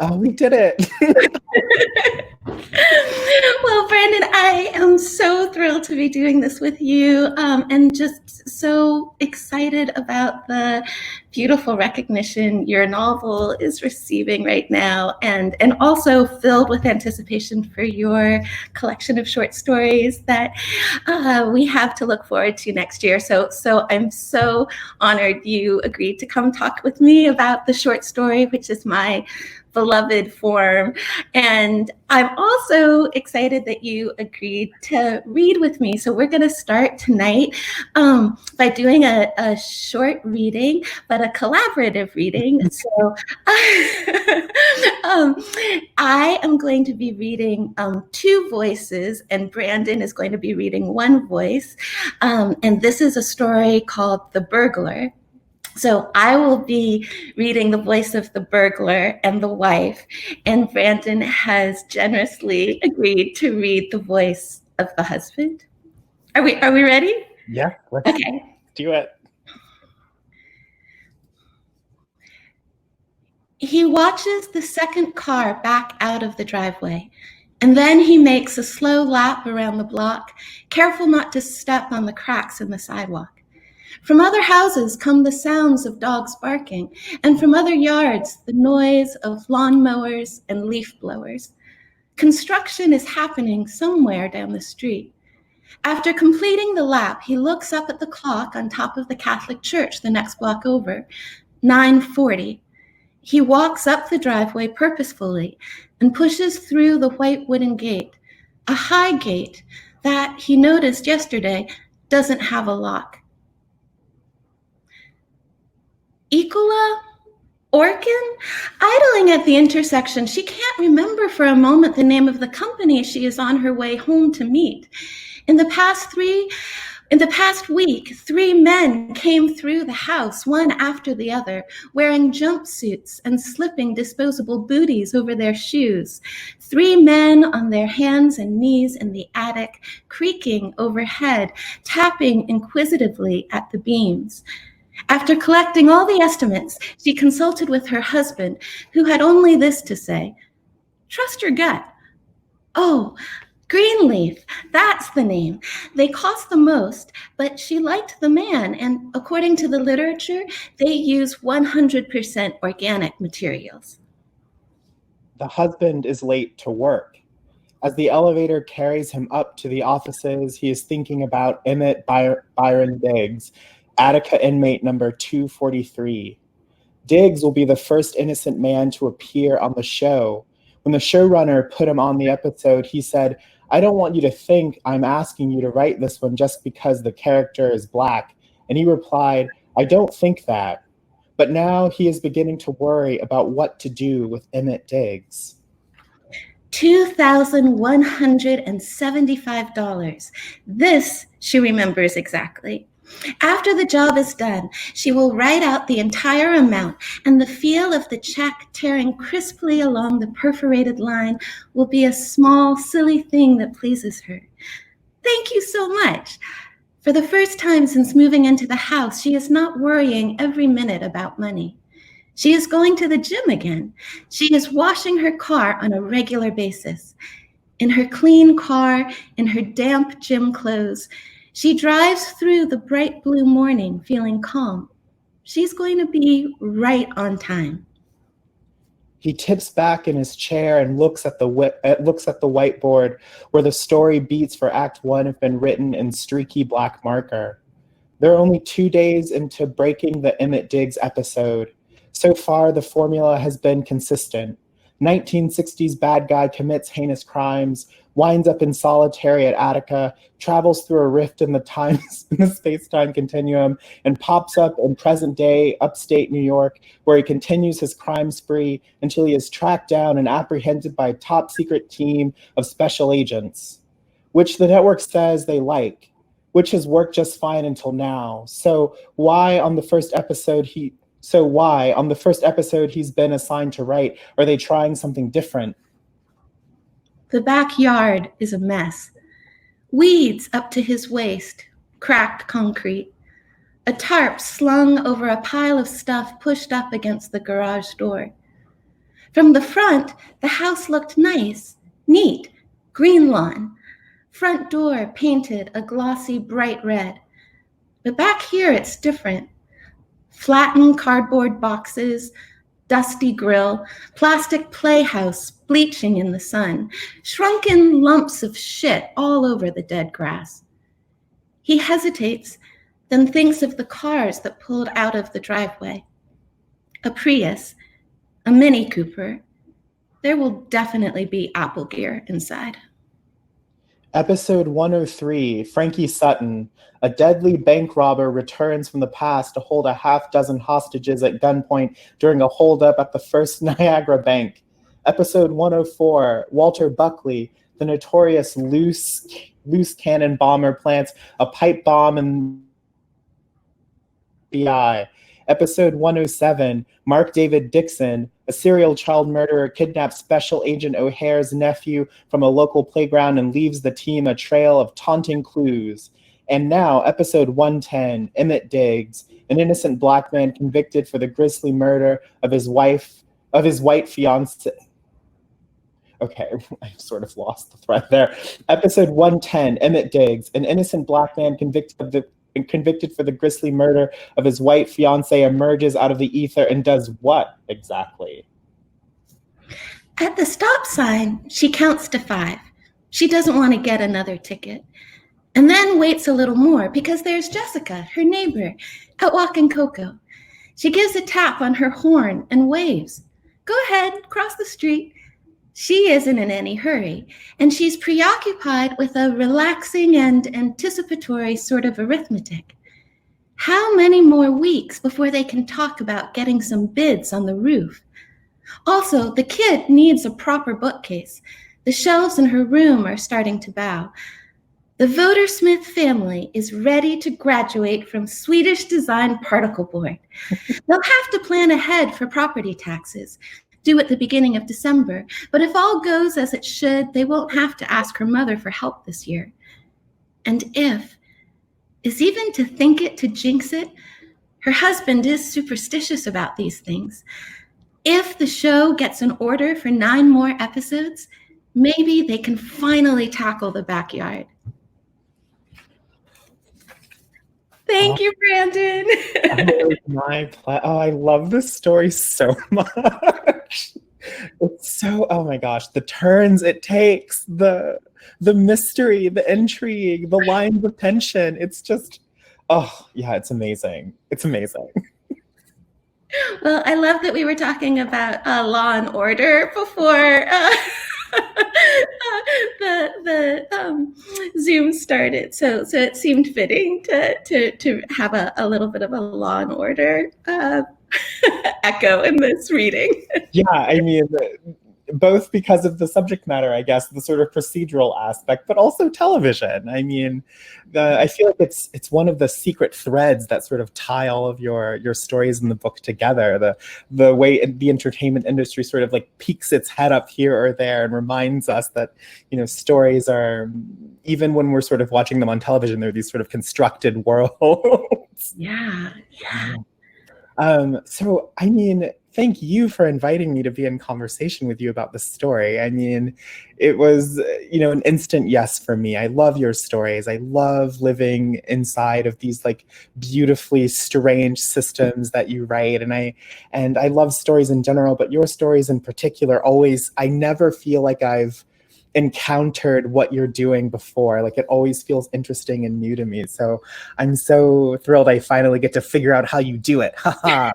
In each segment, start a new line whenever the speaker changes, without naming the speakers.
Oh, we did it.
Well, Brandon, I am so thrilled to be doing this with you, and just so excited about the beautiful recognition your novel is receiving right now, and also filled with anticipation for your collection of short stories that we have to look forward to next year. So I'm so honored you agreed to come talk with me about the short story, which is my beloved form. And I'm also excited that you agreed to read with me. So we're going to start tonight by doing a short reading, but a collaborative reading. So I am going to be reading two voices, and Brandon is going to be reading one voice. And this is a story called The Burglar. So I will be reading the voice of the burglar and the wife, and Brandon has generously agreed to read the voice of the husband. Are we ready?
Yeah, let's do it.
He watches the second car back out of the driveway, and then he makes a slow lap around the block, careful not to step on the cracks in the sidewalk. From other houses come the sounds of dogs barking, and from other yards, the noise of lawnmowers and leaf blowers. Construction is happening somewhere down the street. After completing the lap, he looks up at the clock on top of the Catholic church the next block over, 9:40. He walks up the driveway purposefully and pushes through the white wooden gate, a high gate that he noticed yesterday doesn't have a lock. Ecola? Orkin? Idling at the intersection, she can't remember for a moment the name of the company she is on her way home to meet. In the past week, 3 men came through the house, one after the other, wearing jumpsuits and slipping disposable booties over their shoes. 3 men on their hands and knees in the attic, creaking overhead, tapping inquisitively at the beams. After collecting all the estimates, she consulted with her husband, who had only this to say: "Trust your gut." "Oh, Greenleaf, that's the name. They cost the most, but she liked the man, and according to the literature, they use 100% organic materials."
The husband is late to work. As the elevator carries him up to the offices, he is thinking about Emmett Byron Diggs, Attica inmate number 243. Diggs will be the first innocent man to appear on the show. When the showrunner put him on the episode, he said, "I don't want you to think I'm asking you to write this one just because the character is black." And he replied, "I don't think that." But now he is beginning to worry about what to do with Emmett Diggs.
$2,175. This she remembers exactly. After the job is done, she will write out the entire amount, and the feel of the check tearing crisply along the perforated line will be a small, silly thing that pleases her. "Thank you so much." For the first time since moving into the house, she is not worrying every minute about money. She is going to the gym again. She is washing her car on a regular basis. In her clean car, in her damp gym clothes, she drives through the bright blue morning feeling calm. She's going to be right on time.
He tips back in his chair and looks at the whiteboard where the story beats for Act 1 have been written in streaky black marker. They're only 2 days into breaking the Emmett Diggs episode. So far, the formula has been consistent. 1960s bad guy commits heinous crimes, winds up in solitary at Attica, travels through a rift in the space-time continuum, and pops up in present-day upstate New York, where he continues his crime spree until he is tracked down and apprehended by a top-secret team of special agents, which the network says they like, which has worked just fine until now. So why on the first episode he's been assigned to write? Are they trying something different?
The backyard is a mess. Weeds up to his waist, cracked concrete. A tarp slung over a pile of stuff pushed up against the garage door. From the front, the house looked nice, neat, green lawn. Front door painted a glossy bright red. But back here it's different. Flattened cardboard boxes, dusty grill, plastic playhouse bleaching in the sun, shrunken lumps of shit all over the dead grass. He hesitates, then thinks of the cars that pulled out of the driveway. A Prius, a Mini Cooper. There will definitely be Apple gear inside.
Episode 103, Frankie Sutton. A deadly bank robber returns from the past to hold a half-dozen hostages at gunpoint during a holdup at the First Niagara Bank. Episode 104, Walter Buckley. The notorious loose cannon bomber plants a pipe bomb in the FBI. Episode 107, Mark David Dixon, a serial child murderer kidnaps Special Agent O'Hare's nephew from a local playground and leaves the team a trail of taunting clues. And now, episode 110, Emmett Diggs, an innocent black man convicted for the grisly murder of his white fiancée. Okay, I sort of lost the thread there. Episode 110, Emmett Diggs, an innocent black man convicted for the grisly murder of his white fiancée emerges out of the ether and does what exactly?
At the stop sign, she counts to 5. She doesn't want to get another ticket. And then waits a little more because there's Jessica, her neighbor, out walking Coco. She gives a tap on her horn and waves. Go ahead, cross the street. She isn't in any hurry, and she's preoccupied with a relaxing and anticipatory sort of arithmetic. How many more weeks before they can talk about getting some bids on the roof? Also, the kid needs a proper bookcase. The shelves in her room are starting to bow. The Votersmith family is ready to graduate from Swedish design particle board. They'll have to plan ahead for property taxes, due at the beginning of December, but if all goes as it should, they won't have to ask her mother for help this year. And if, is even to think it, to jinx it, her husband is superstitious about these things. If the show gets an order for 9 more episodes, maybe they can finally tackle the backyard. Thank you, Brandon.
I love this story so much. It's so, oh my gosh, the turns it takes, the mystery, the intrigue, the lines of tension. It's just, oh yeah, it's amazing. It's amazing.
Well, I love that we were talking about Law and Order before the Zoom started, so it seemed fitting to have a little bit of a Law and Order echo in this reading.
Yeah, I mean, both because of the subject matter, I guess, the sort of procedural aspect, but also television. I mean, I feel like it's one of the secret threads that sort of tie all of your stories in the book together. The way the entertainment industry sort of like peeks its head up here or there and reminds us that, you know, stories are, even when we're sort of watching them on television, they're these sort of constructed worlds.
Yeah.
So, I mean, thank you for inviting me to be in conversation with you about this story. I mean, it was, you know, an instant yes for me. I love your stories. I love living inside of these like beautifully strange systems that you write. And I love stories in general, but your stories in particular always, I never feel like I've encountered what you're doing before. Like, it always feels interesting and new to me. So I'm so thrilled I finally get to figure out how you do it. Haha.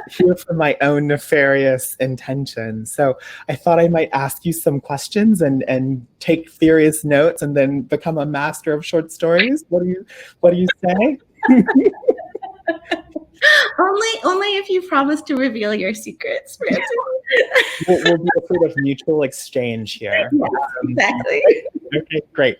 Here for my own nefarious intention. So I thought I might ask you some questions and take furious notes and then become a master of short stories. What do you say?
Only if you promise to reveal your secrets, Brandon.
We'll do a sort of mutual exchange here.
Yes, exactly.
Okay, great.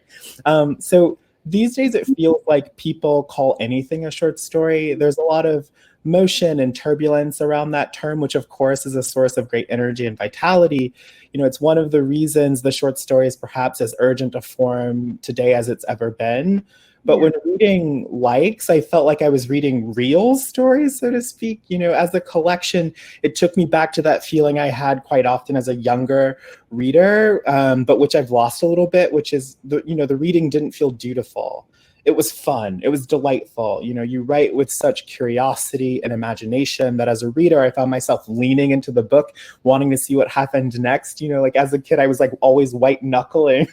So these days it feels like people call anything a short story. There's a lot of motion and turbulence around that term, which of course is a source of great energy and vitality. You know, it's one of the reasons the short story is perhaps as urgent a form today as it's ever been. But
Yeah.
when reading likes, I felt like I was reading real stories, so to speak. As a collection, it took me back to that feeling I had quite often as a younger reader, but which I've lost a little bit, which is the reading didn't feel dutiful. It was fun. It was delightful. You write with such curiosity and imagination that as a reader, I found myself leaning into the book, wanting to see what happened next. Like as a kid, I was like always white knuckling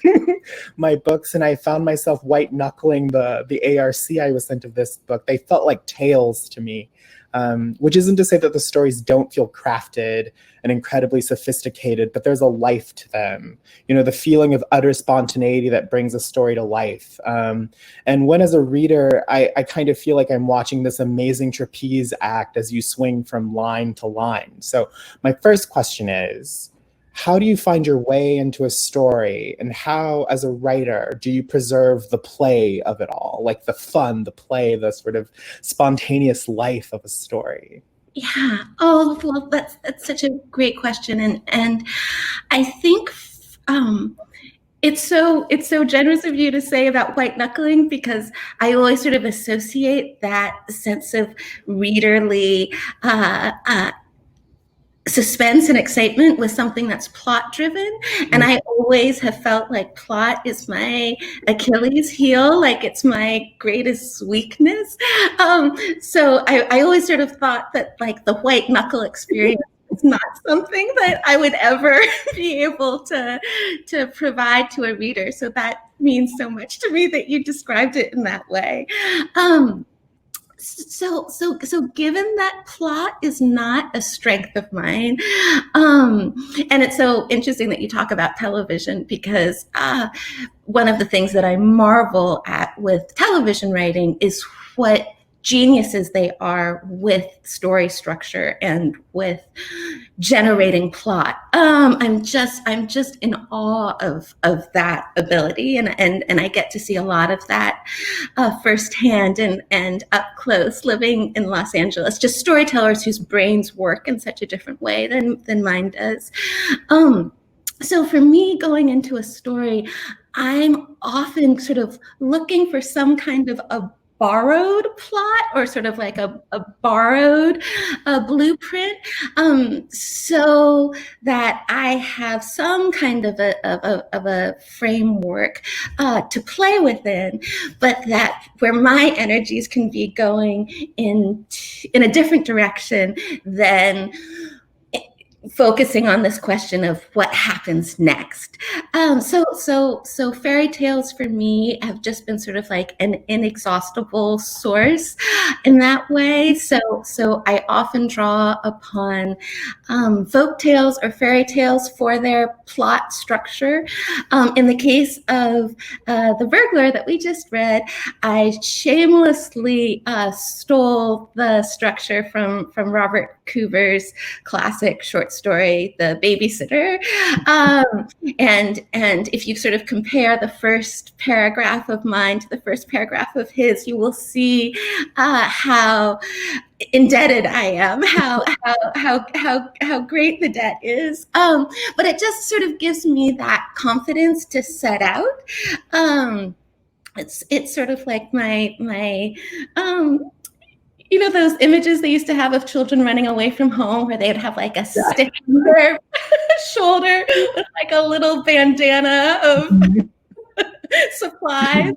my books, and I found myself white knuckling the ARC I was sent of this book. They felt like tales to me, which isn't to say that the stories don't feel crafted and incredibly sophisticated, but there's a life to them. The feeling of utter spontaneity that brings a story to life. And when, as a reader, I kind of feel like I'm watching this amazing trapeze act as you swing from line to line. So my first question is, how do you find your way into a story, and how, as a writer, do you preserve the play of it all, like the fun, the play, the sort of spontaneous life of a story?
Yeah. Oh, well, that's such a great question, and I think it's so generous of you to say about white knuckling, because I always sort of associate that sense of readerly suspense and excitement with something that's plot driven. And I always have felt like plot is my Achilles heel, like it's my greatest weakness. So I always sort of thought that like the white knuckle experience is not something that I would ever be able to provide to a reader. So that means so much to me that you described it in that way. So given that plot is not a strength of mine, and it's so interesting that you talk about television, because one of the things that I marvel at with television writing is what geniuses they are with story structure and with generating plot. I'm just in awe of that ability, and I get to see a lot of that firsthand and up close, living in Los Angeles. Just storytellers whose brains work in such a different way than mine does. So for me, going into a story, I'm often sort of looking for some kind of a borrowed plot, or sort of like a borrowed blueprint, so that I have some kind of a framework to play within, but that where my energies can be going in a different direction than focusing on this question of what happens next. So fairy tales for me have just been sort of like an inexhaustible source in that way. So I often draw upon folk tales or fairy tales for their plot structure. In the case of The Burglar that we just read, I shamelessly stole the structure from Robert Coover's classic short story, The Babysitter. And if you sort of compare the first paragraph of mine to the first paragraph of his, you will see how indebted I am, how great the debt is. But it just sort of gives me that confidence to set out. It's sort of like my those images they used to have of children running away from home, where they'd have like a stick on their shoulder with like a little bandana of supplies.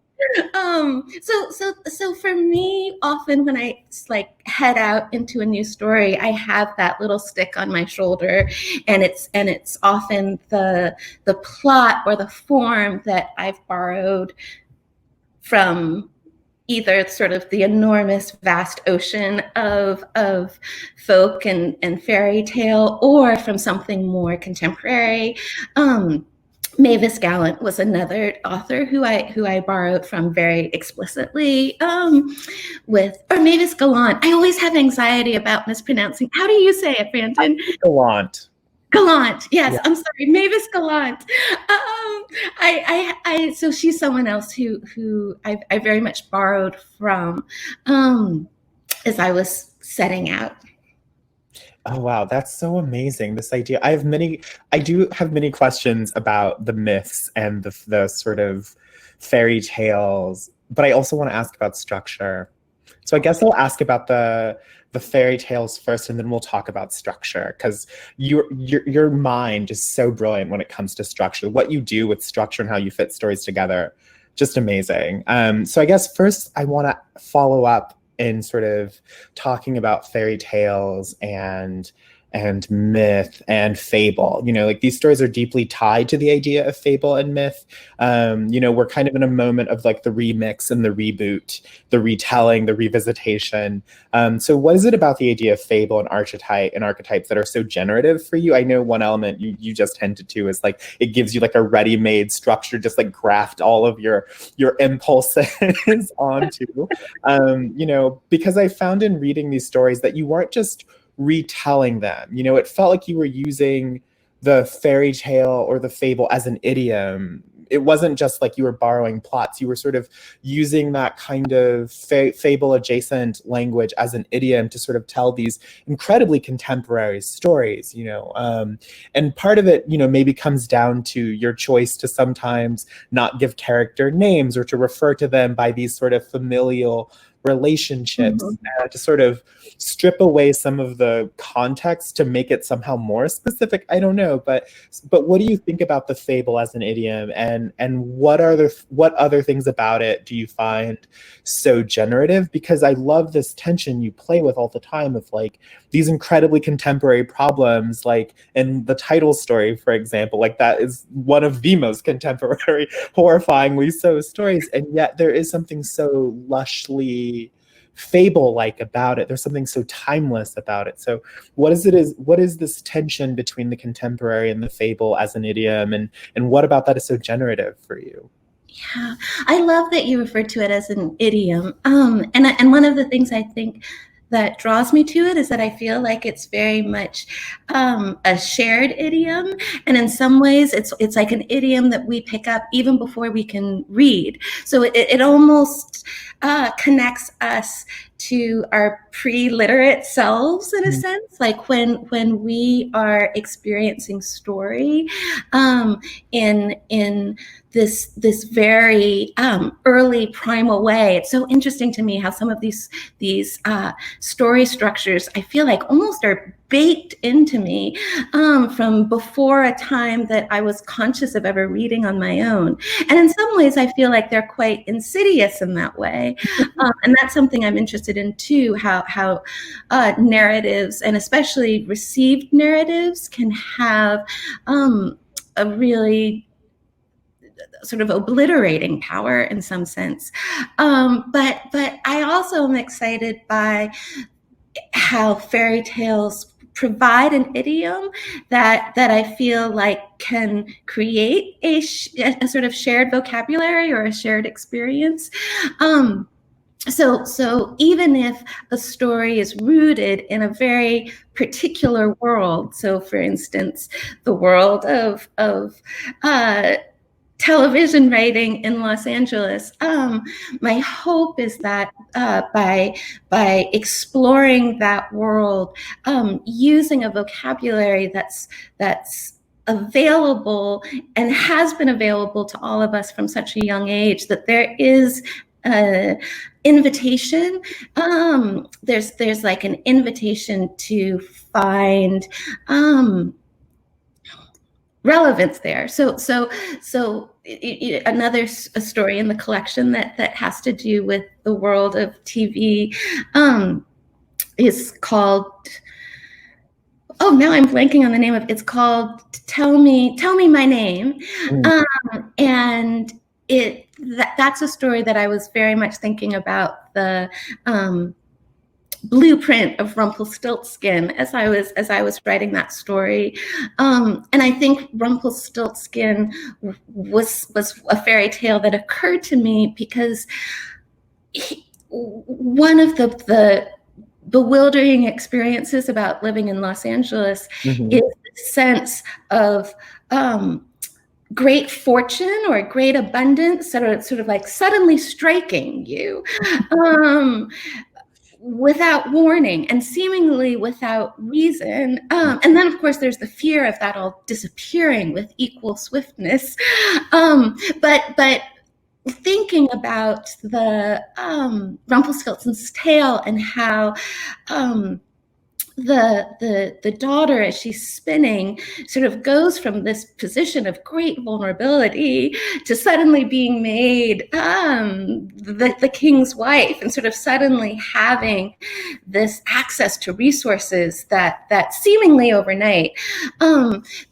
So for me, often when I like head out into a new story, I have that little stick on my shoulder, and it's often the plot or the form that I've borrowed from either sort of the enormous vast ocean of folk and fairy tale, or from something more contemporary. Mavis Gallant was another author who I borrowed from very explicitly, or Mavis Gallant. I always have anxiety about mispronouncing. How do you say it, Brandon?
Gallant.
Gallant, yes.
Yeah.
I'm sorry, Mavis Gallant. So she's someone else who I very much borrowed from as I was setting out.
Oh, wow. That's so amazing. This idea. I do have many questions about the myths and the sort of fairy tales but I also want to ask about structure. So I guess I'll ask about the fairy tales first, and then we'll talk about structure, because your mind is so brilliant when it comes to structure. What you do with structure and how you fit stories together, just amazing. So I guess first I want to follow up in sort of talking about fairy tales and myth and fable. You know, like these stories are deeply tied to the idea of fable and myth. You know, we're kind of in a moment of like the remix and the reboot, the retelling, the revisitation. So what is it about the idea of fable and archetypes that are so generative for you? I know one element you just hinted to is like it gives you like a ready-made structure, just like graft all of your impulses onto. You know, because I found in reading these stories that you weren't just retelling them. You know, it felt like you were using the fairy tale or the fable as an idiom. It wasn't just like you were borrowing plots. You were sort of using that kind of fable adjacent language as an idiom to sort of tell these incredibly contemporary stories, you know. And part of it, you know, maybe comes down to your choice to sometimes not give character names or to refer to them by these sort of familial relationships, to sort of strip away some of the context to make it somehow more specific. I don't know, but what do you think about the fable as an idiom, and what other things about it do you find so generative? Because I love this tension you play with all the time of like these incredibly contemporary problems, like in the title story, for example, like that is one of the most contemporary, horrifyingly so stories, and yet there is something so lushly fable-like about it. There's something so timeless about it. So what is this tension between the contemporary and the fable as an idiom, and what about that is so generative for you?
Yeah, I love that you referred to it as an idiom. And one of the things I think that draws me to it is that I feel like it's very much a shared idiom, and in some ways it's like an idiom that we pick up even before we can read. So it almost connects us to our pre-literate selves in a sense, like when we are experiencing story in this very early primal way. It's so interesting to me how some of these story structures I feel like almost are baked into me from before a time that I was conscious of ever reading on my own. And in some ways, I feel like they're quite insidious in that way. And that's something I'm interested in too, how narratives, and especially received narratives, can have a really sort of obliterating power in some sense. But I also am excited by how fairy tales provide an idiom that I feel like can create a sort of shared vocabulary or a shared experience. So even if a story is rooted in a very particular world, so for instance, the world of television writing in Los Angeles, my hope is that by exploring that world, using a vocabulary that's available and has been available to all of us from such a young age, that there is invitation. There's like an invitation to find relevance there. So another story in the collection that has to do with the world of TV is called, oh, now I'm blanking on the name of it. It's called Tell Me My Name. And that's a story that I was very much thinking about the blueprint of Rumpelstiltskin as I was writing that story, and I think Rumpelstiltskin was a fairy tale that occurred to me because one of the bewildering experiences about living in Los Angeles is the sense of great fortune or great abundance that are sort of like suddenly striking you without warning and seemingly without reason. And then, of course, there's the fear of that all disappearing with equal swiftness. But thinking about the Rumpelstiltskin's tale and how the daughter, as she's spinning, sort of goes from this position of great vulnerability to suddenly being made the king's wife, and sort of suddenly having this access to resources that seemingly overnight.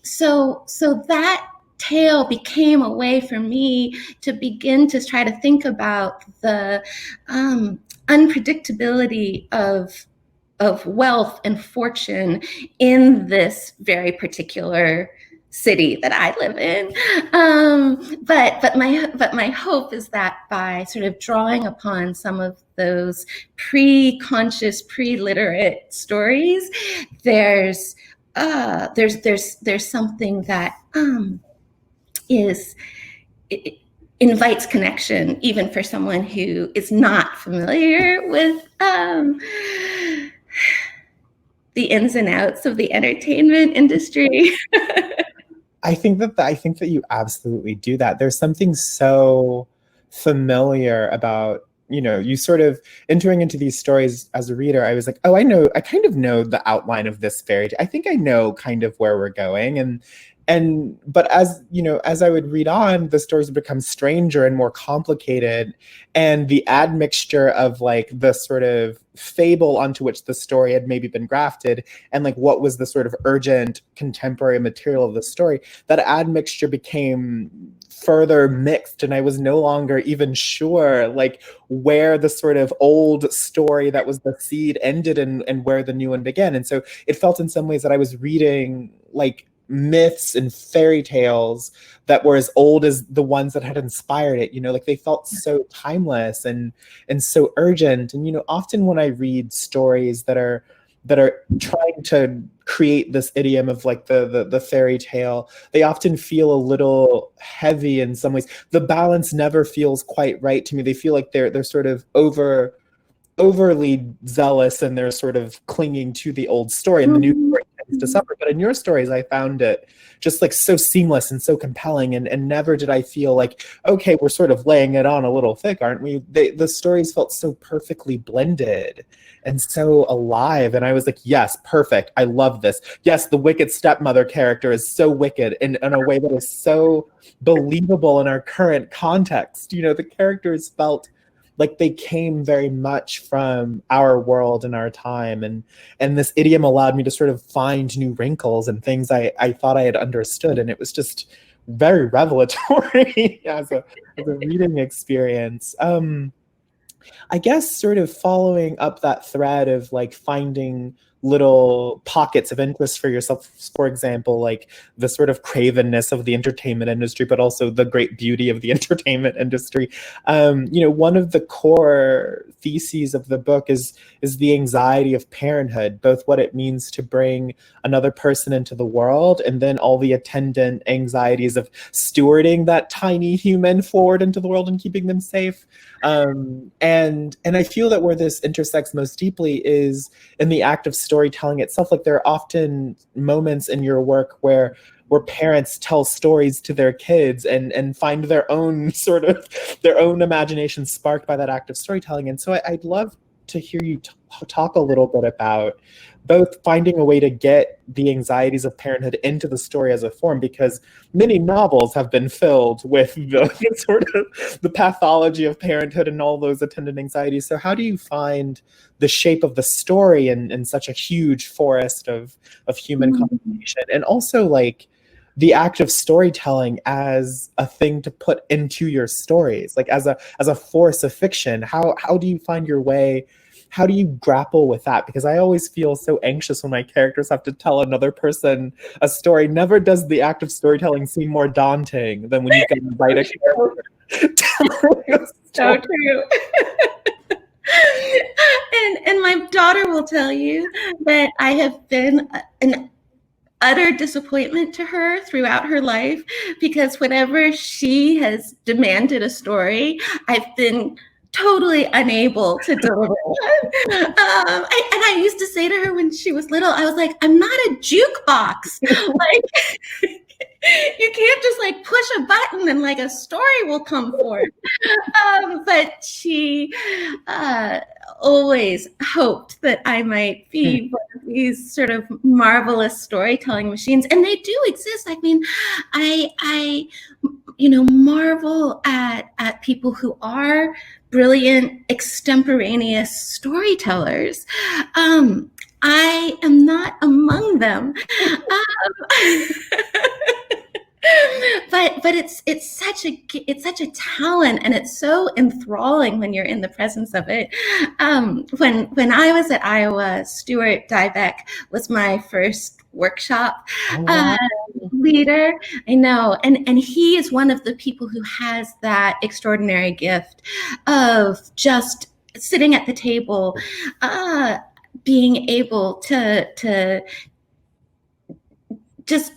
So that tale became a way for me to begin to try to think about the unpredictability of wealth and fortune in this very particular city that I live in. But my hope is that by sort of drawing upon some of those pre-conscious, pre-literate stories, there's something that is it invites connection, even for someone who is not familiar with the ins and outs of the entertainment industry.
I think that you absolutely do that. There's something so familiar about, you sort of entering into these stories as a reader. I was like, oh, I kind of know the outline of this fairy tale. I think I know kind of where we're going. But as I would read on, the stories would become stranger and more complicated, and the admixture of like the sort of fable onto which the story had maybe been grafted, and like what was the sort of urgent contemporary material of the story, that admixture became further mixed, and I was no longer even sure like where the sort of old story that was the seed ended and where the new one began. And so it felt in some ways that I was reading like myths and fairy tales that were as old as the ones that had inspired it. Like they felt so timeless and so urgent. And often when I read stories that are trying to create this idiom of like the fairy tale, they often feel a little heavy in some ways. The balance never feels quite right to me. They feel like they're sort of overly zealous, and they're sort of clinging to the old story, and the new story tends to suffer. But in your stories, I found it just like so seamless and so compelling, and never did I feel like, okay, we're sort of laying it on a little thick, aren't we? The stories felt so perfectly blended and so alive, and I was like, yes, perfect, I love this. Yes, the wicked stepmother character is so wicked in a way that is so believable in our current context. The characters felt like they came very much from our world and our time, and this idiom allowed me to sort of find new wrinkles and things I thought I had understood, and it was just very revelatory as a reading experience. I guess sort of following up that thread of like finding little pockets of interest for yourself, for example, like the sort of cravenness of the entertainment industry, but also the great beauty of the entertainment industry. One of the core theses of the book is the anxiety of parenthood, both what it means to bring another person into the world, and then all the attendant anxieties of stewarding that tiny human forward into the world and keeping them safe. And I feel that where this intersects most deeply is in the act of storytelling itself. Like there are often moments in your work where parents tell stories to their kids and find their own imagination sparked by that act of storytelling. And so I'd love to hear you talk a little bit about both finding a way to get the anxieties of parenthood into the story as a form, because many novels have been filled with the sort of the pathology of parenthood and all those attendant anxieties. So how do you find the shape of the story in such a huge forest of human conversation, and also like the act of storytelling as a thing to put into your stories, like as a force of fiction? How do you find your way? How do you grapple with that? Because I always feel so anxious when my characters have to tell another person a story. Never does the act of storytelling seem more daunting than when you can write a character telling a
So
story.
true. And my daughter will tell you that I have been an utter disappointment to her throughout her life, because whenever she has demanded a story, I've been totally unable to deliver one. And I used to say to her when she was little, I was like, I'm not a jukebox. Like, You can't just like push a button and like a story will come forth. But she always hoped that I might be one of these sort of marvelous storytelling machines, and they do exist. I mean, I marvel at people who are brilliant extemporaneous storytellers. I am not among them. But it's such a talent, and it's so enthralling when you're in the presence of it. When I was at Iowa, Stuart Dybeck was my first workshop leader. I know, and he is one of the people who has that extraordinary gift of just sitting at the table, being able to just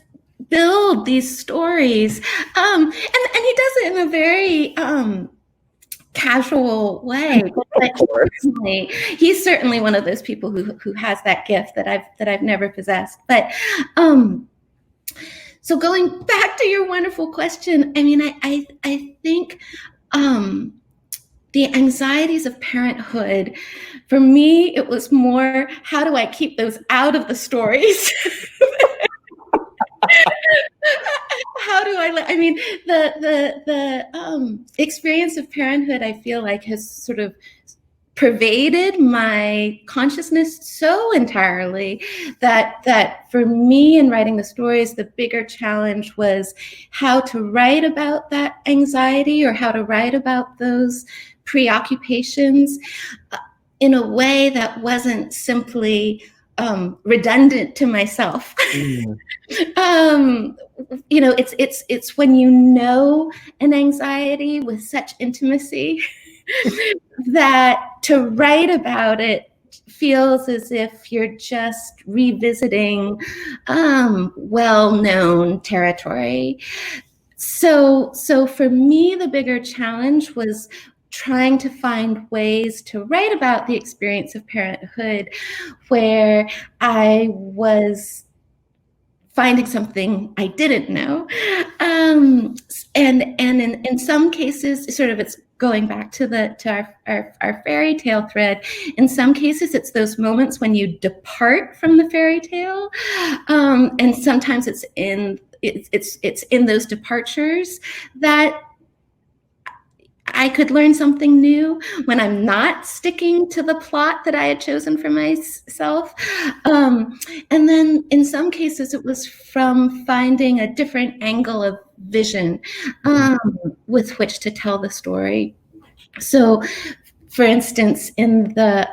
build these stories, and he does it in a very casual way. But he's certainly one of those people who has that gift that I've never possessed. But so going back to your wonderful question, I mean, I think the anxieties of parenthood, for me, it was more, how do I keep those out of the stories? How do I mean, the experience of parenthood, I feel like, has sort of pervaded my consciousness so entirely that for me in writing the stories, the bigger challenge was how to write about that anxiety, or how to write about those preoccupations in a way that wasn't simply redundant to myself. It's when you know an anxiety with such intimacy that to write about it feels as if you're just revisiting well-known territory. So for me, the bigger challenge was trying to find ways to write about the experience of parenthood where I was finding something I didn't know. And in some cases, sort of, it's going back to our fairy tale thread. In some cases, it's those moments when you depart from the fairy tale. And sometimes it's in those departures that I could learn something new, when I'm not sticking to the plot that I had chosen for myself. And then in some cases, it was from finding a different angle of vision with which to tell the story. So, for instance, in the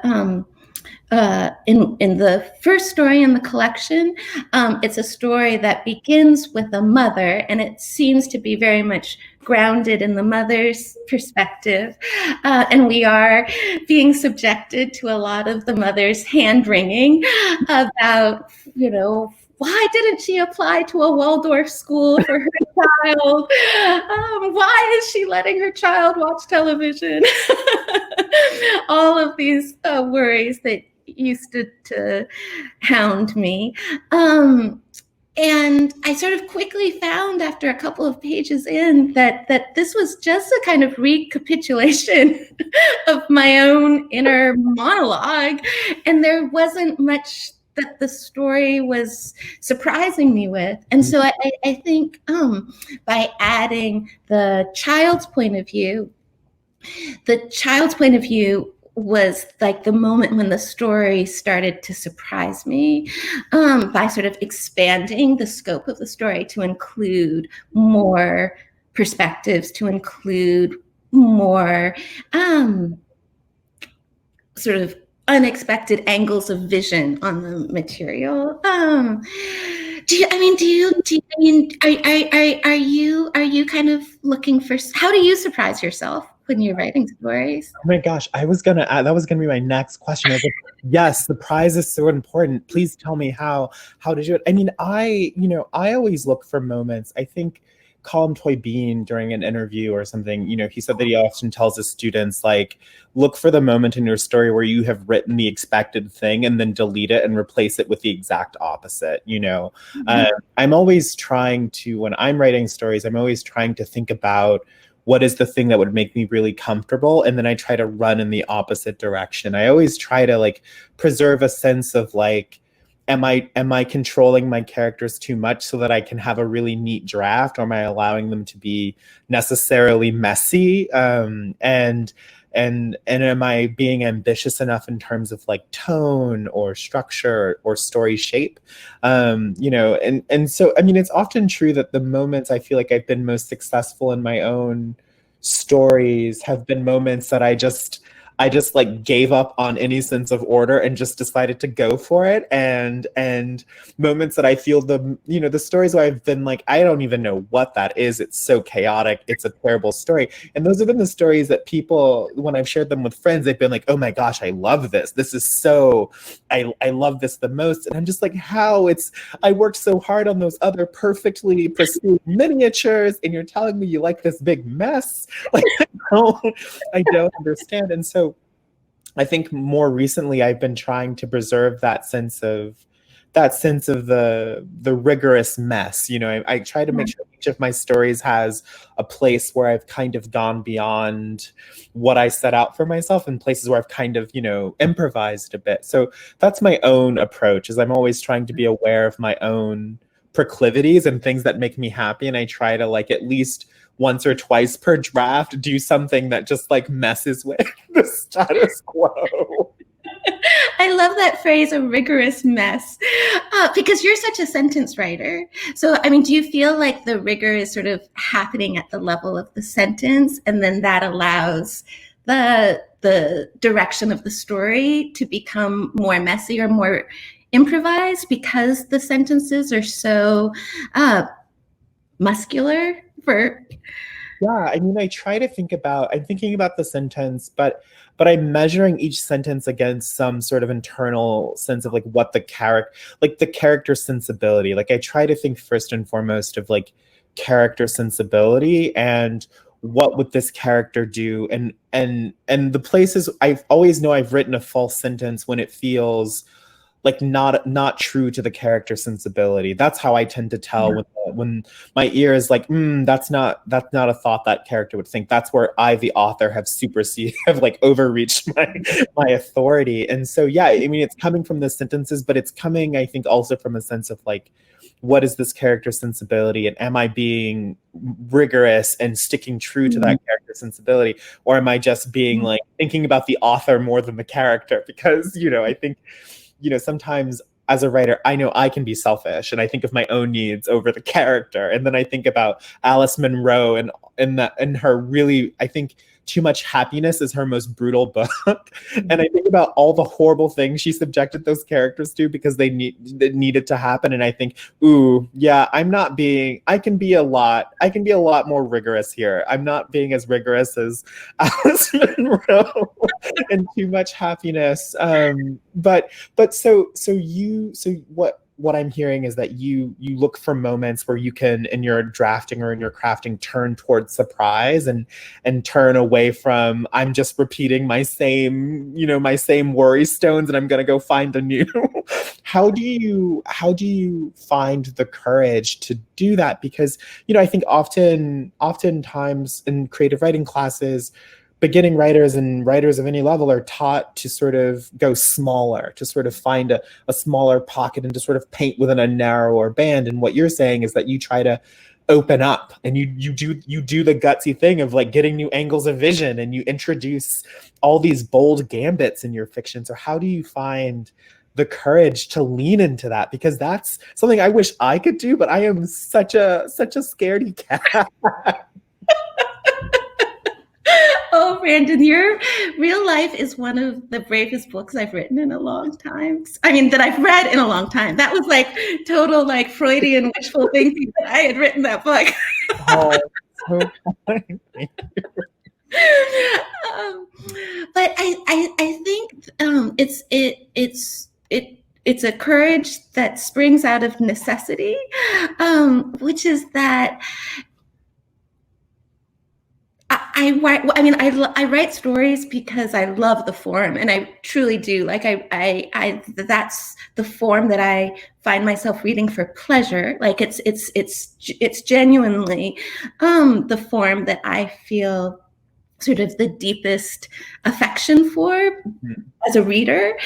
first story in the collection, it's a story that begins with a mother, and it seems to be very much grounded in the mother's perspective. And we are being subjected to a lot of the mother's hand-wringing about, why didn't she apply to a Waldorf school for her child? Why is she letting her child watch television? All of these worries that used to hound me. And I sort of quickly found, after a couple of pages in, that this was just a kind of recapitulation of my own inner monologue. And there wasn't much that the story was surprising me with. And so I think by adding the child's point of view was like the moment when the story started to surprise me, by sort of expanding the scope of the story to include more perspectives, to include more sort of unexpected angles of vision on the material. Are you kind of looking for, how do you surprise yourself when you're writing stories?
Oh my gosh, I was gonna add, that was gonna be my next question. I was like, yes, surprise is so important. Please tell me how did you? I mean, I always look for moments. I think Colm Toy-Bean during an interview or something, he said that he often tells his students, like, look for the moment in your story where you have written the expected thing and then delete it and replace it with the exact opposite. I'm always trying to, when I'm writing stories, I'm always trying to think about what is the thing that would make me really comfortable, and then I try to run in the opposite direction. I always try to like preserve a sense of like, am I controlling my characters too much so that I can have a really neat draft, or am I allowing them to be necessarily messy? And am I being ambitious enough in terms of like tone or structure or story shape? And so, I mean, it's often true that the moments I feel like I've been most successful in my own stories have been moments that I just like gave up on any sense of order and just decided to go for it. And moments that I feel the stories where I've been like, I don't even know what that is. It's so chaotic. It's a terrible story. And those have been the stories that people, when I've shared them with friends, they've been like, oh my gosh, I love this. This is so, I love this the most. And I'm just like, I worked so hard on those other perfectly pristine miniatures, and you're telling me you like this big mess? Like, I don't understand. And so I think more recently I've been trying to preserve that sense of the rigorous mess. I try to make sure each of my stories has a place where I've kind of gone beyond what I set out for myself, and places where I've kind of, improvised a bit. So that's my own approach, is I'm always trying to be aware of my own proclivities and things that make me happy. And I try to, like, at least once or twice per draft, do something that just like messes with the status quo.
I love that phrase, a rigorous mess, because you're such a sentence writer. So, I mean, do you feel like the rigor is sort of happening at the level of the sentence, and then that allows the direction of the story to become more messy or more improvised because the sentences are so muscular for...
Yeah, I mean, I'm thinking about the sentence, but I'm measuring each sentence against some sort of internal sense of like what the character sensibility. Like, I try to think first and foremost of like character sensibility and what would this character do, and the places I've always know I've written a false sentence when it feels like not true to the character sensibility. That's how I tend to tell when my ear is like, that's not a thought that character would think. That's where I, the author, have like overreached my authority. And so, yeah, I mean, it's coming from the sentences, but it's coming, I think, also from a sense of like, what is this character sensibility, and am I being rigorous and sticking true to that character sensibility, or am I just being like thinking about the author more than the character? Because, I think, sometimes as a writer, I know I can be selfish and I think of my own needs over the character. And then I think about Alice Munro and her really, I think, Too Much Happiness is her most brutal book. And I think about all the horrible things she subjected those characters to because they needed to happen. And I think, ooh, yeah, I can be a lot more rigorous here. I'm not being as rigorous as Alice Munro and Too Much Happiness. But what I'm hearing is that you look for moments where you can, in your drafting or in your crafting, turn towards surprise and turn away from, I'm just repeating my same worry stones and I'm going to go find a new. How do you find the courage to do that? Because, I think oftentimes in creative writing classes, beginning writers and writers of any level are taught to sort of go smaller, to sort of find a smaller pocket and to sort of paint within a narrower band. And what you're saying is that you try to open up and you do the gutsy thing of like getting new angles of vision, and you introduce all these bold gambits in your fiction. So how do you find the courage to lean into that? Because that's something I wish I could do, but I am such a scaredy cat.
Oh, Brandon, your real life is one of the bravest books I've written in a long time. I mean, that I've read in a long time. That was like total like Freudian wishful thinking that I had written that book.
Oh, so funny.
But I think it's a courage that springs out of necessity, which is that I write stories because I love the form, and I truly do. Like that's the form that I find myself reading for pleasure. Like it's genuinely the form that I feel sort of the deepest affection for as a reader.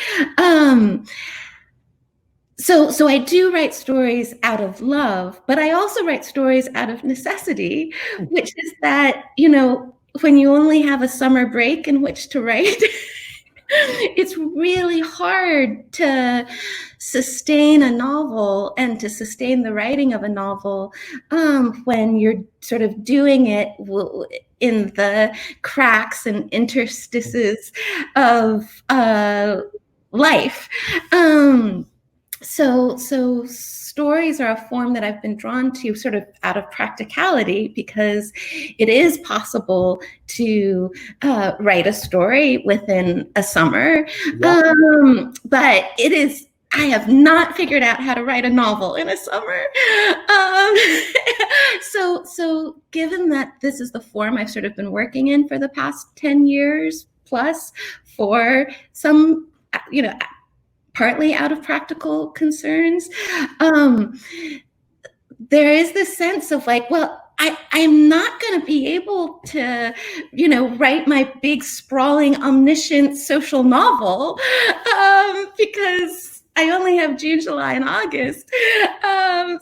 So I do write stories out of love, but I also write stories out of necessity, which is that, when you only have a summer break in which to write, it's really hard to sustain a novel and to sustain the writing of a novel when you're sort of doing it in the cracks and interstices of life. So stories are a form that I've been drawn to sort of out of practicality, because it is possible to write a story within a summer. Yeah. But I have not figured out how to write a novel in a summer. So given that this is the form I've sort of been working in for the past 10 years plus, for some, partly out of practical concerns, there is this sense of like, well, I'm not going to be able to, write my big, sprawling, omniscient social novel because I only have June, July, and August.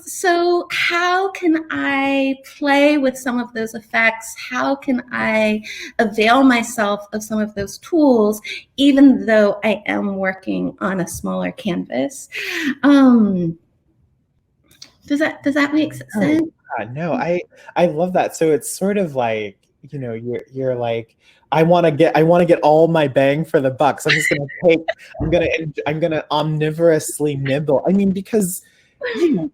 So how can I play with some of those effects? How can I avail myself of some of those tools, even though I am working on a smaller canvas? Does that make sense?
Oh, God, no, I love that. So it's sort of like, you're like, I want to get all my bang for the buck. So I'm gonna omnivorously nibble. I mean, because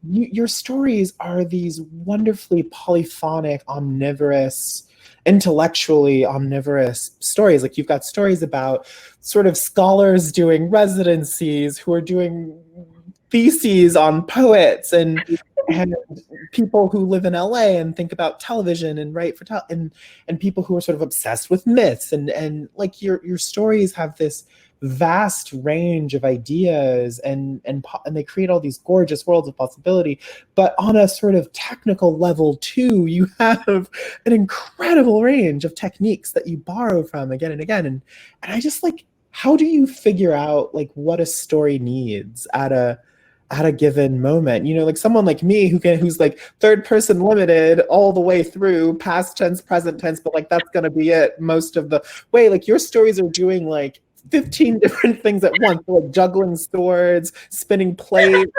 your stories are these wonderfully polyphonic, omnivorous, intellectually omnivorous stories. Like, you've got stories about sort of scholars doing residencies who are doing theses on poets, and people who live in LA and think about television and write for and people who are sort of obsessed with myths, and like your stories have this vast range of ideas, and they create all these gorgeous worlds of possibility. But on a sort of technical level too, you have an incredible range of techniques that you borrow from again and again. And I just like, how do you figure out like what a story needs at a given moment? Like someone like me who's like third person limited all the way through, past tense, present tense, but like that's gonna be it most of the way. Like, your stories are doing like 15 different things at once, like juggling swords, spinning plates,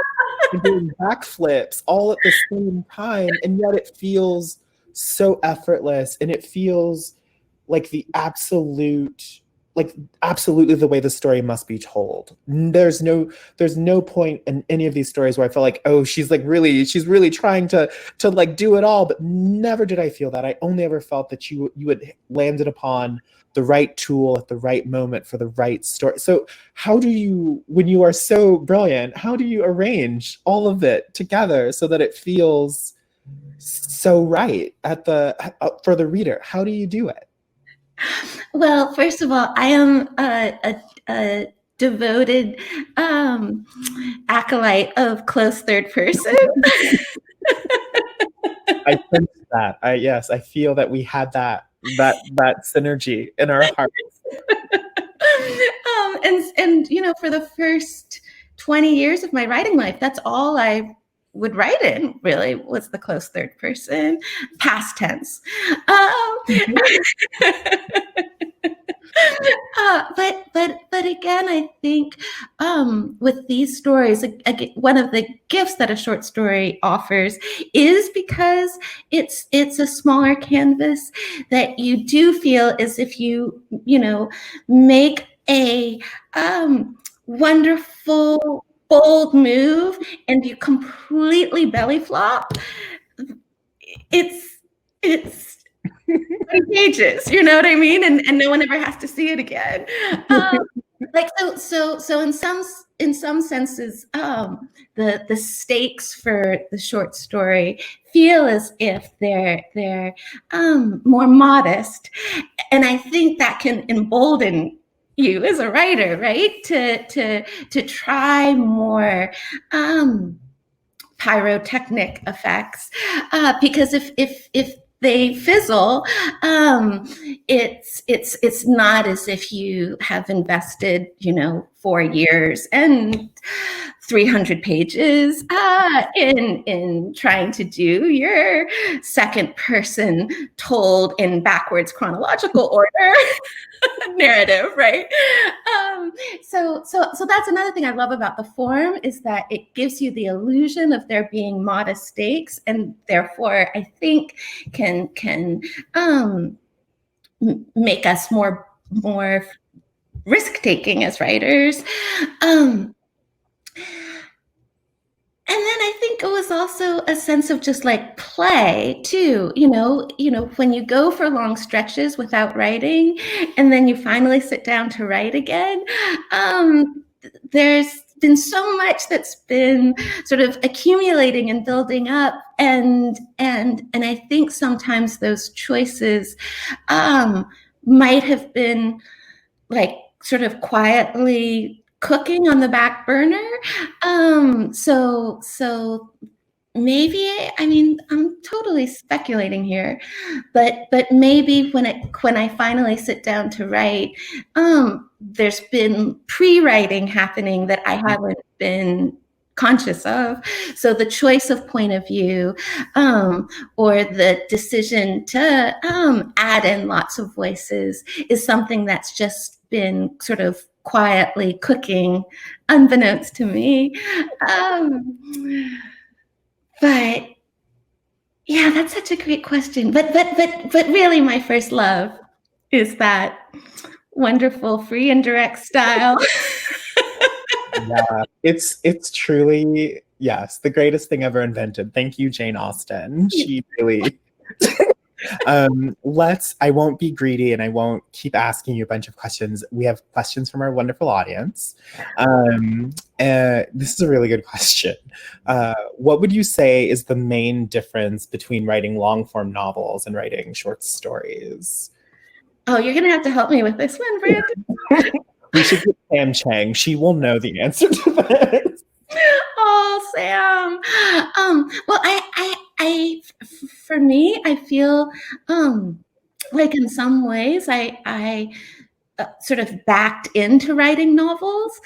and doing backflips all at the same time, and yet it feels so effortless, and it feels like absolutely the way the story must be told. There's no point in any of these stories where I feel like, oh, she's really trying to like do it all. But never did I feel that. I only ever felt that you had landed upon the right tool at the right moment for the right story. So how do you, when you are so brilliant, how do you arrange all of it together so that it feels so right for the reader? How do you do it?
Well, first of all, I am a devoted acolyte of close third person.
I sense that. Yes, I feel that we had that synergy in our hearts.
And for the first 20 years of my writing life, that's all I would write in, really, was the close third person, past tense. But again, I think with these stories, one of the gifts that a short story offers is because it's a smaller canvas, that you do feel as if you make a wonderful, bold move and you completely belly flop. It's 20 pages, you know what I mean? And no one ever has to see it again. like so in some senses, the stakes for the short story feel as if they're more modest, and I think that can embolden you as a writer, right? To try more pyrotechnic effects, because if they fizzle, it's not as if you have invested 4 years and 300 pages in trying to do your second person told in backwards chronological order narrative, right? So that's another thing I love about the form, is that it gives you the illusion of there being modest stakes, and therefore I think can make us more risk taking as writers. And then I think it was also a sense of just like play too, when you go for long stretches without writing, and then you finally sit down to write again. There's been so much that's been sort of accumulating and building up, and I think sometimes those choices might have been like sort of quietly cooking on the back burner. So maybe, I mean, I'm totally speculating here, but maybe when I finally sit down to write, there's been pre-writing happening that I haven't been conscious of. So the choice of point of view, or the decision to add in lots of voices, is something that's just been sort of quietly cooking unbeknownst to me. But yeah, that's such a great question. But really, my first love is that wonderful free and direct style.
Yeah, it's truly, yes, the greatest thing ever invented. Thank you, Jane Austen. She really. I won't be greedy, and I won't keep asking you a bunch of questions. We have questions from our wonderful audience. This is a really good question. What would you say is the main difference between writing long-form novels and writing short stories?
Oh, you're going to have to help me with this one, Brandon.
We should get Sam Chang. She will know the answer to this.
Oh, Sam. Well, I for me, I feel like in some ways I sort of backed into writing novels,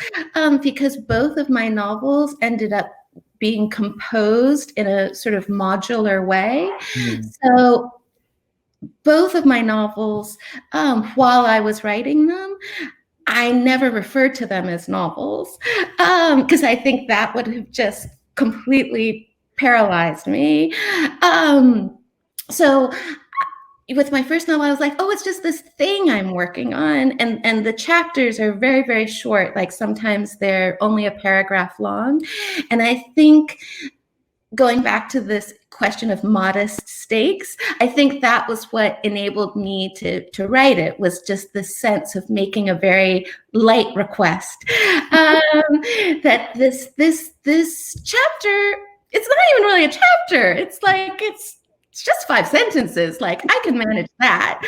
because both of my novels ended up being composed in a sort of modular way. So both of my novels, while I was writing them, I never referred to them as novels, because I think that would have just completely paralyzed me. So with my first novel, I was like, oh, it's just this thing I'm working on. And the chapters are very, very short. Like sometimes they're only a paragraph long. And I think, going back to this question of modest stakes, I think that was what enabled me to write it, was just the sense of making a very light request. That this chapter, it's not even really a chapter. It's like, it's just 5 sentences. Like, I can manage that.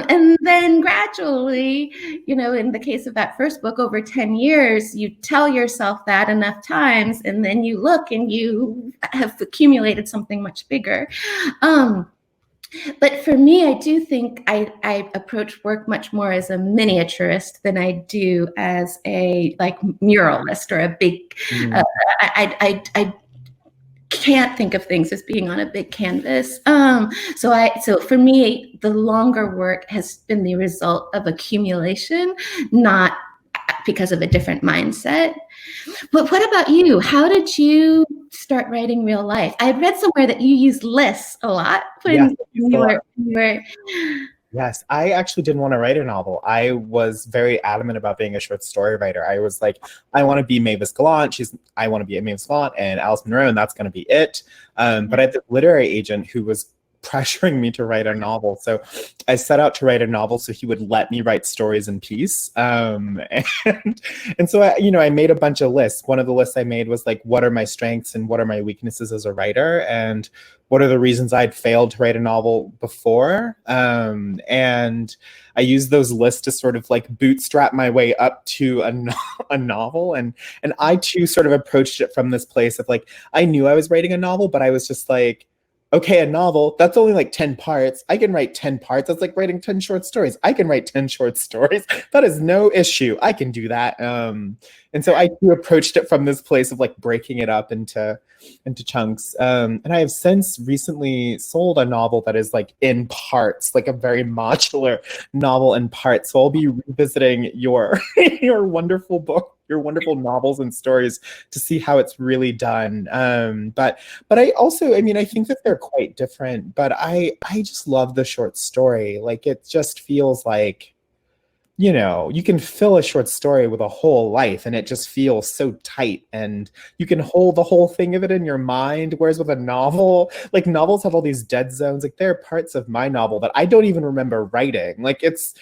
And then gradually, in the case of that first book, over 10 years, you tell yourself that enough times, and then you look and you have accumulated something much bigger. But for me, I do think I approach work much more as a miniaturist than I do as a muralist or a big, I can't think of things as being on a big canvas. So for me, the longer work has been the result of accumulation, not because of a different mindset. But what about you? How did you start writing real life? I read somewhere that you use lists a lot when you were.
Yes, I actually didn't want to write a novel. I was very adamant about being a short story writer. I was like, I want to be Mavis Gallant. I want to be Mavis Gallant and Alice Munro, and that's going to be it. But I had this literary agent who was pressuring me to write a novel. So I set out to write a novel so he would let me write stories in peace. And so I made a bunch of lists. One of the lists I made was like, what are my strengths and what are my weaknesses as a writer? And what are the reasons I'd failed to write a novel before? And I used those lists to sort of like bootstrap my way up to a novel. And I too sort of approached it from this place of like, I knew I was writing a novel, but I was just like, okay, a novel, that's only like 10 parts. I can write 10 parts. That's like writing 10 short stories. I can write 10 short stories. That is no issue. I can do that. And so I too approached it from this place of like breaking it up into chunks. And I have since recently sold a novel that is like in parts, like a very modular novel in parts. So I'll be revisiting your your wonderful book, your wonderful novels and stories to see how it's really done. But I also, I mean, I think that they're quite different, but I just love the short story. Like it just feels like, you can fill a short story with a whole life and it just feels so tight and you can hold the whole thing of it in your mind. Whereas with a novel, like novels have all these dead zones. Like there are parts of my novel that I don't even remember writing. Like it's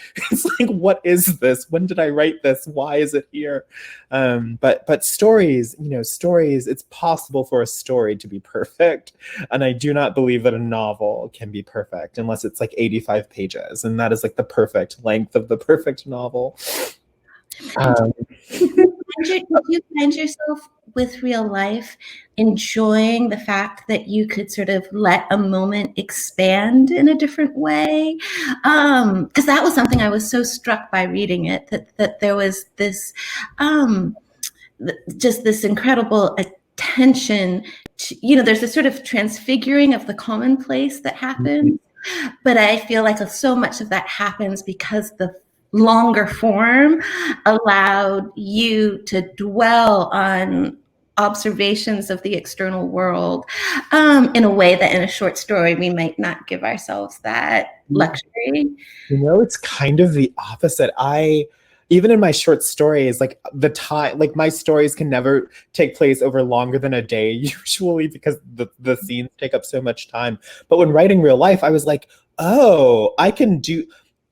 like, what is this? When did I write this? Why is it here? But stories, stories, it's possible for a story to be perfect. And I do not believe that a novel can be perfect unless it's like 85 pages. And that is like the perfect length of the perfect novel.
Did you find yourself with real life enjoying the fact that you could sort of let a moment expand in a different way? Because that was something I was so struck by reading it, that there was this just this incredible attention to, there's this sort of transfiguring of the commonplace that happens. But I feel like so much of that happens because the longer form allowed you to dwell on observations of the external world in a way that in a short story we might not give ourselves that luxury.
It's kind of the opposite. Even in my short stories, like the time, like my stories can never take place over longer than a day, usually because the scenes take up so much time. But when writing real life, I was like, oh,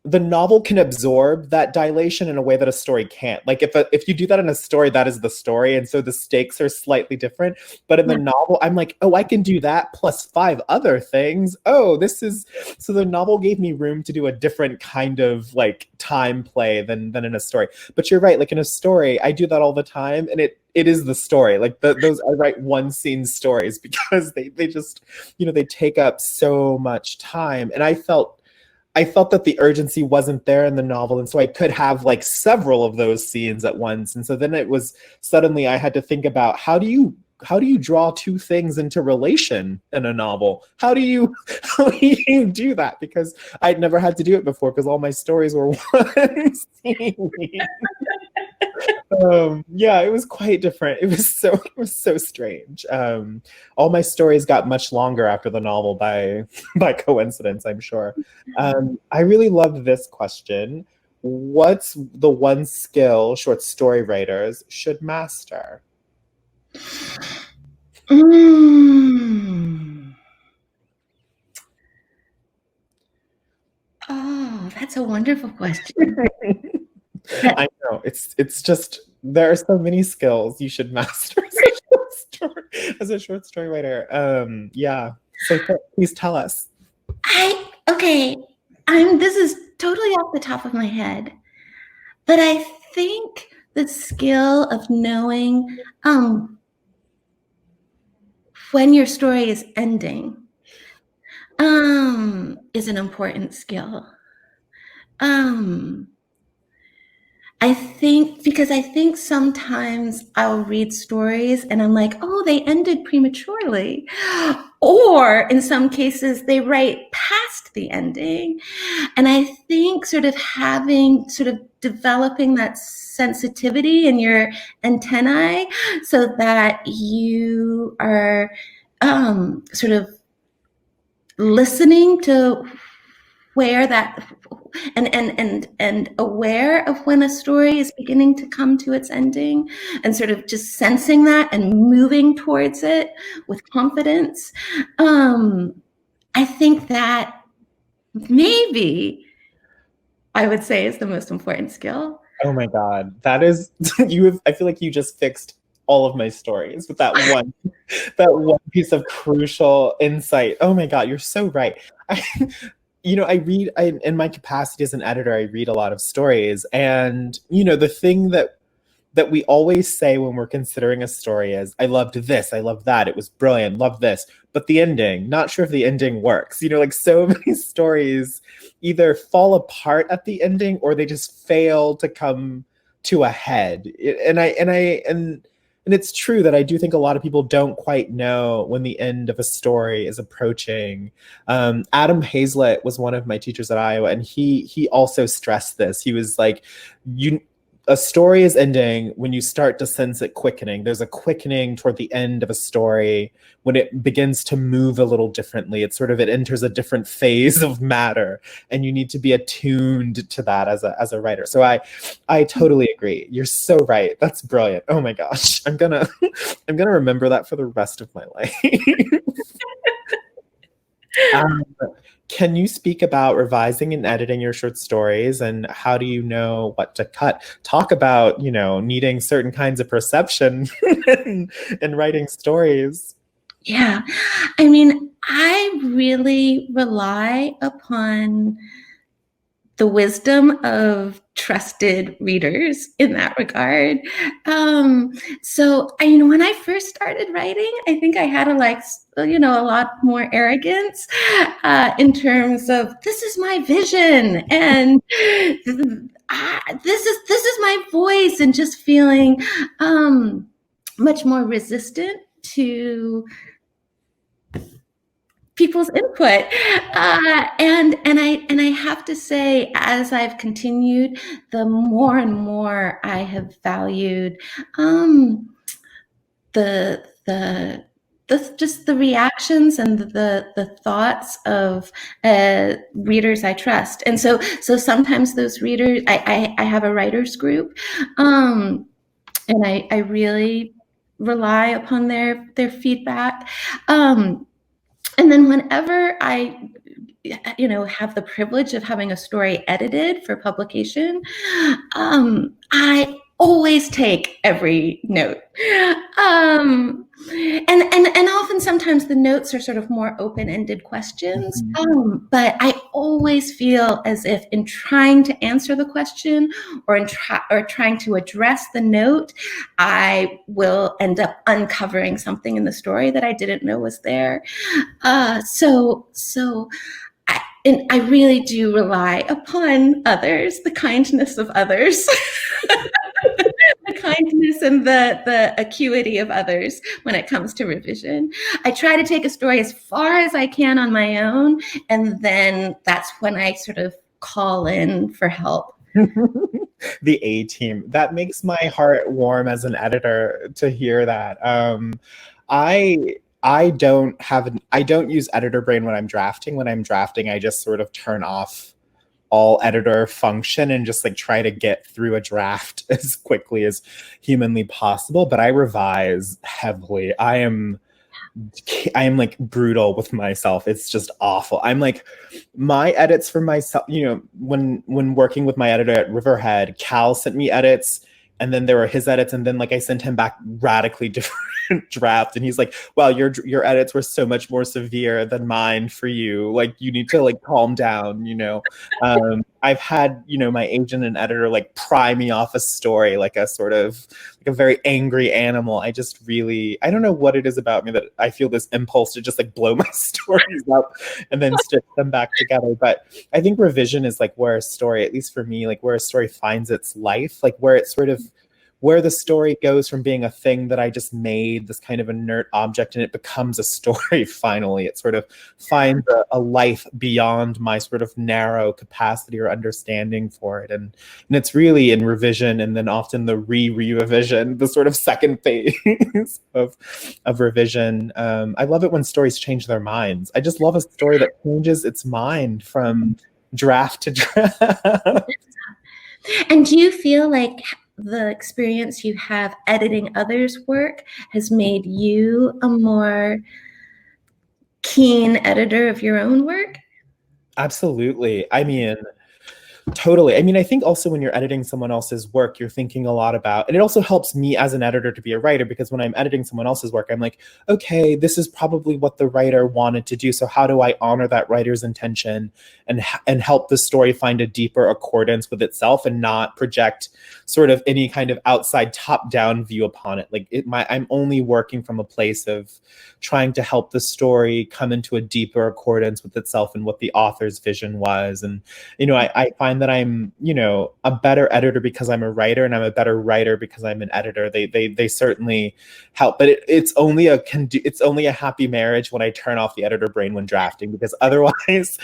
the novel can absorb that dilation in a way that a story can't. Like if you do that in a story, that is the story. And so the stakes are slightly different. But in the novel, I'm like, oh, I can do that plus 5 other things. Oh, so the novel gave me room to do a different kind of like time play than in a story. But you're right, like in a story, I do that all the time. And it is the story. Like those, I write one scene stories because they just, they take up so much time. And I felt that the urgency wasn't there in the novel. And so I could have like several of those scenes at once. And so then it was suddenly I had to think about how do you draw 2 things into relation in a novel? How do you do that? Because I'd never had to do it before because all my stories were one scene. Yeah, it was quite different. It was so strange. All my stories got much longer after the novel by coincidence, I'm sure. I really loved this question. What's the one skill short story writers should master?
Oh, that's a wonderful question.
I know. It's just there are so many skills you should master as a short story writer. Yeah. So please tell us.
This is totally off the top of my head, but I think the skill of knowing when your story is ending is an important skill. I think sometimes I'll read stories and I'm like, oh, they ended prematurely. Or in some cases, they write past the ending. And I think sort of developing that sensitivity in your antennae so that you are sort of listening to where that and aware of when a story is beginning to come to its ending and sort of just sensing that and moving towards it with confidence. I think that maybe I would say is the most important skill.
Oh my God. That is I feel like you just fixed all of my stories with that one piece of crucial insight. Oh my God, you're so right. I, in my capacity as an editor, I read a lot of stories. And, the thing that we always say when we're considering a story is, I loved this, I loved that, it was brilliant, loved this. But the ending, not sure if the ending works. Like so many stories either fall apart at the ending or they just fail to come to a head. And it's true that I do think a lot of people don't quite know when the end of a story is approaching. Adam Hazlett was one of my teachers at Iowa, and he also stressed this. He was like, a story is ending when you start to sense it quickening. There's a quickening toward the end of a story when it begins to move a little differently. It enters a different phase of matter, and you need to be attuned to that as a writer. So I totally agree. You're so right. That's brilliant. Oh my gosh, I'm gonna remember that for the rest of my life. Can you speak about revising and editing your short stories, and how do you know what to cut? Talk about, needing certain kinds of perception in writing stories.
Yeah. I mean, I really rely upon the wisdom of trusted readers in that regard. So, when I first started writing, I think I had a lot more arrogance in terms of, this is my vision and this is my voice, and just feeling much more resistant to people's input, and I have to say, as I've continued, the more and more I have valued the just the reactions and the thoughts of readers I trust. And so sometimes those readers, I have a writers group, and I really rely upon their feedback. And then whenever I, have the privilege of having a story edited for publication, I always take every note. And often sometimes the notes are sort of more open-ended questions. But I always feel as if in trying to answer the question or trying to address the note, I will end up uncovering something in the story that I didn't know was there. So I really do rely upon others, the kindness of others, the kindness and the acuity of others when it comes to revision. I try to take a story as far as I can on my own, and then that's when I sort of call in for help.
The A team. That makes my heart warm as an editor to hear that. I don't use editor brain when I'm drafting. When I'm drafting, I just sort of turn off all editor function and just try to get through a draft as quickly as humanly possible. But I revise heavily. I am brutal with myself. It's just awful. My edits for myself, when working with my editor at Riverhead, Cal sent me edits, and then there were his edits, and then I sent him back radically different draft, and he's like, wow, your edits were so much more severe than mine for you. You need to calm down, I've had, my agent and editor pry me off a story like a sort of a very angry animal. I don't know what it is about me that I feel this impulse to just blow my stories up and then stitch them back together. But I think revision is where a story, at least for me, where a story finds its life, where the story goes from being a thing that I just made, this kind of inert object, and it becomes a story finally. It sort of finds a life beyond my sort of narrow capacity or understanding for it. And it's really in revision, and then often the re-revision, the sort of second phase of revision. I love it when stories change their minds. I just love a story that changes its mind from draft to draft.
And do you feel like the experience you have editing others' work has made you a more keen editor of your own work?
Absolutely. I mean, totally. I mean, I think also when you're editing someone else's work, you're thinking a lot about, and it also helps me as an editor to be a writer, because when I'm editing someone else's work, I'm like, okay, this is probably what the writer wanted to do. So how do I honor that writer's intention and help the story find a deeper accordance with itself and not project sort of any kind of outside top-down view upon it. Like I'm only working from a place of trying to help the story come into a deeper accordance with itself and what the author's vision was. And, I find that I'm, a better editor because I'm a writer, and I'm a better writer because I'm an editor. They certainly help, but it's only a happy marriage when I turn off the editor brain when drafting, because otherwise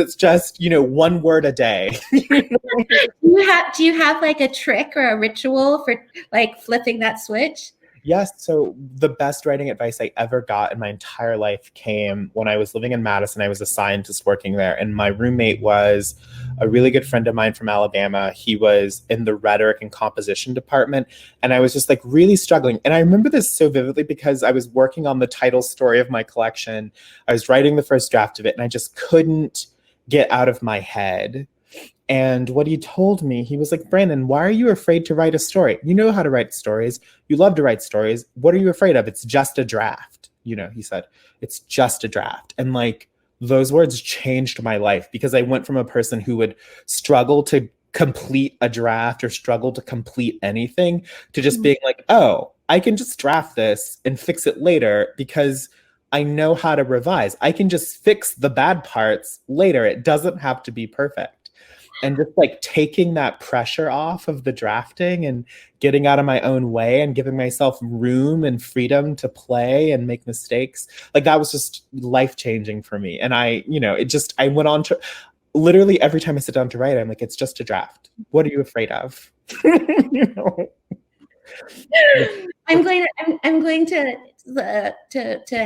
it's just, one word a day.
Do you have like a trick or a ritual for like flipping that switch?
Yes. So the best writing advice I ever got in my entire life came when I was living in Madison. I was a scientist working there, and my roommate was a really good friend of mine from Alabama. He was in the rhetoric and composition department, and I was just like really struggling. And I remember this so vividly because I was working on the title story of my collection. I was writing the first draft of it, and I just couldn't get out of my head. And what he told me, he was like, Brandon, why are you afraid to write a story? You know how to write stories. You love to write stories. What are you afraid of? It's just a draft. He said, it's just a draft. And like those words changed my life, because I went from a person who would struggle to complete a draft or struggle to complete anything to just being like, oh, I can just draft this and fix it later because I know how to revise. I can just fix the bad parts later. It doesn't have to be perfect. And just like taking that pressure off of the drafting and getting out of my own way and giving myself room and freedom to play and make mistakes, like that was just life-changing for me. And I went on to literally every time I sit down to write, I'm like, it's just a draft. What are you afraid of?
I'm going to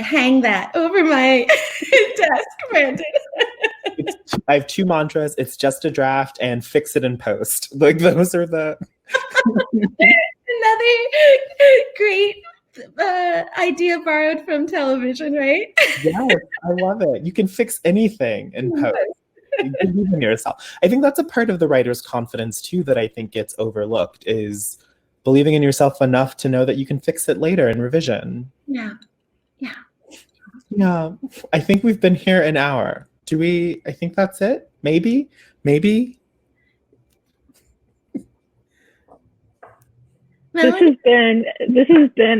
hang that over my desk, Brandon.
I have two mantras. It's just a draft and fix it in post. Like those are the
another great idea borrowed from television, right?
Yes, I love it. You can fix anything in post. You believe in yourself. I think that's a part of the writer's confidence too that I think gets overlooked, is believing in yourself enough to know that you can fix it later in revision.
Yeah.
I think we've been here an hour. I think that's it? Maybe?
This has been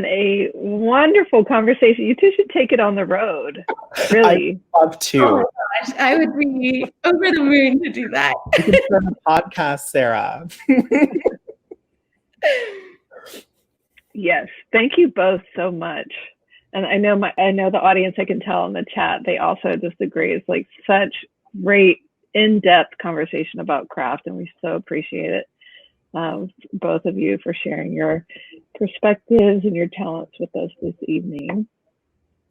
a wonderful conversation. You two should take it on the road. Really.
I'd love to.
Oh my gosh, I would be over the moon to do that.
You can start a podcast, Sarah.
Yes. Thank you both so much. And I know the audience, I can tell in the chat, they also just agree. It's like such great in-depth conversation about craft, and we so appreciate it. Both of you for sharing your perspectives and your talents with us this evening.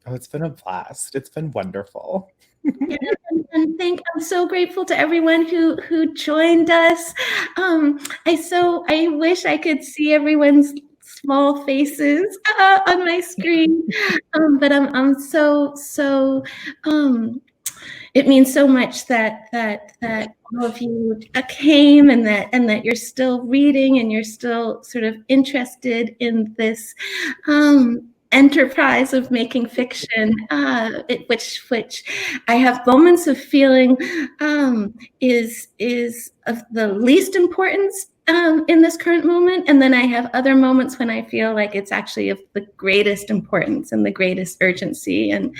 Oh, it's been a blast. It's been wonderful.
And I'm so grateful to everyone who joined us. I wish I could see everyone's small faces on my screen, but I'm so it means so much that all of you came, and that you're still reading, and you're still sort of interested in this enterprise of making fiction, which I have moments of feeling is of the least importance in this current moment, and then I have other moments when I feel like it's actually of the greatest importance and the greatest urgency, and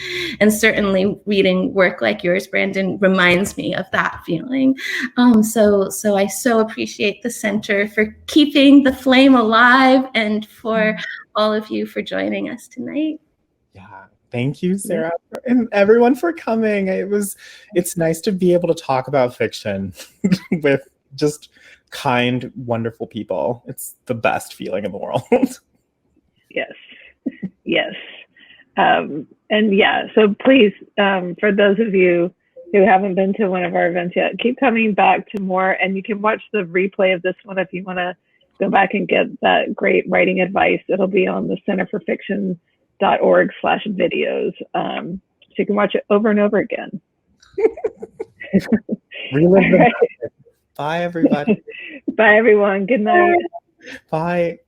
certainly reading work like yours, Brandon, reminds me of that feeling. So I so appreciate the Center for keeping the flame alive, and for all of you for joining us tonight.
Yeah. Thank you, Sarah, and everyone for coming. It's nice to be able to talk about fiction with just kind, wonderful people. It's the best feeling in the world.
Yes. And yeah, so please, for those of you who haven't been to one of our events yet, keep coming back to more, and you can watch the replay of this one if you want to go back and get that great writing advice. It'll be on the centerforfiction.org/videos. So you can watch it over and over again.
Relive them.
Right.
Bye, everybody.
Bye, everyone. Good night.
Bye.